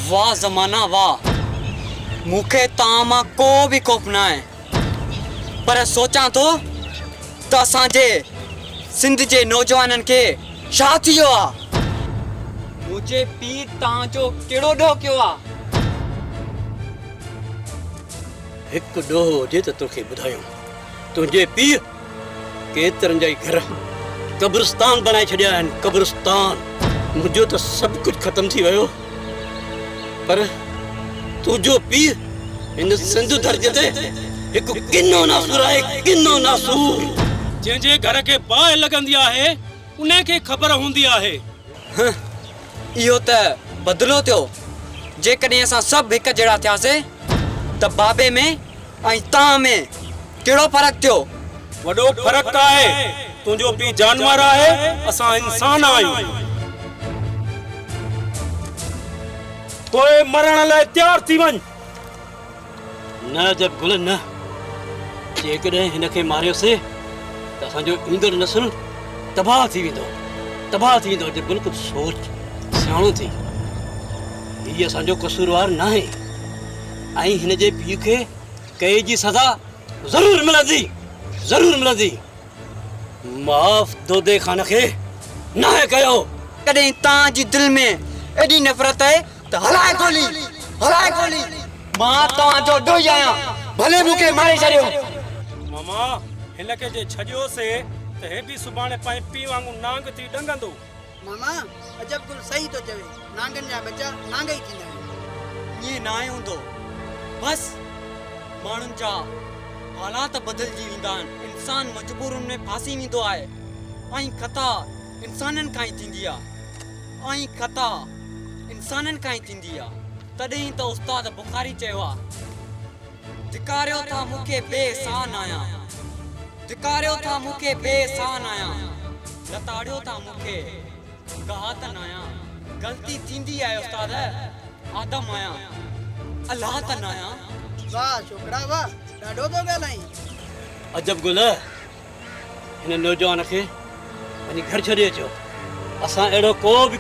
वाह ज़माना वाह, मूंखे तव्हां मां को भी खौफ न आहे, पर सोचां थो त असांजे सिंध जे नौजवाननि खे छा थी वियो आहे। मुंहिंजे पीउ तव्हांजो कहिड़ो ॾोह कयो आहे? हिकु ॾोह हुजे त तोखे ॿुधायूं, तुंहिंजे पीउ केतिरनि जा ई घर कब्रिस्तान बनाए छॾिया आहिनि, कब्रिस्तान। मुंहिंजो त सभु कुझु ख़तमु थी वियो, पर तुंहिंजो पीउ हिन सिंध धरतीअ ते हिकु किनो नासूर आहे, किनो नासूर। जंहिंजे घर खे बाहि लॻंदी आहे उन खे ख़बर हूंदी आहे। इहो त बदिलो थियो। जेकॾहिं असां सभु हिकु जहिड़ा थियासीं त बाबे में ऐं तव्हां में कहिड़ो फ़र्क़ु थियो? वॾो फ़र्क़ु आहे, तुंहिंजो पीउ जानवर आहे, असां इंसान आहियूं। तोए मरण लाइ तयारु थी वञ। न जब गुल न, जेकॾहिं हिन खे मारियोसीं त असांजो ईंदड़ नस्ल तबाह थी वेंदो, तबाह थी वेंदो। जब गुल कुझु सोच, सियाणो थी। हीअ असांजो कसूरवार न आहे ऐं हिन जे पीउ खे कई जी सज़ा ज़रूरु मिलंदी, ज़रूरु मिलंदी। माफ़ दोदे खान खे न आहे कयो। कॾहिं तव्हांजी दिलि में एॾी नफ़रत आहे त हलाए गोली, हलाए गोली। मां तव्हांजो ॾोही आहियां, भले मूंखे मारे छॾियो। मामा हिन खे जे छॾियोसीं त हे बि सुभाणे पंहिंजे पीउ वांगुरु नांग थी ॾंगंदो। मामा अजब गुल सही तो चवे, नांगन जा बच्चा नांग ही थींदा आहिनि। ईअं न आहे हूंदो, बसि माण्हुनि जा हालात बदिलजी वेंदा आहिनि, इंसान मजबूरनि में फासी वेंदो आहे ऐं ख़ता इंसाननि खां ई थींदी आहे, ऐं ख़ता इंसाननि खां ई थींदी आहे। तॾहिं त उस्ताद बुखारी चयो आहे, धिकारियो था मूंखे बेसान आहियां, धिकारियो था मूंखे बेसान आहियां, लताड़ियो था मूंखे गहातन आहियां। ग़लती थींदी आहे उस्ताद, आदम आहियां, अलाह तन आहियां। वाह छोकरा वाह, ॾाढो तो ॻाल्हाई। अजब गुल, हिन नौजवान खे वञी घर छॾे अचो। असां अहिड़ो को बि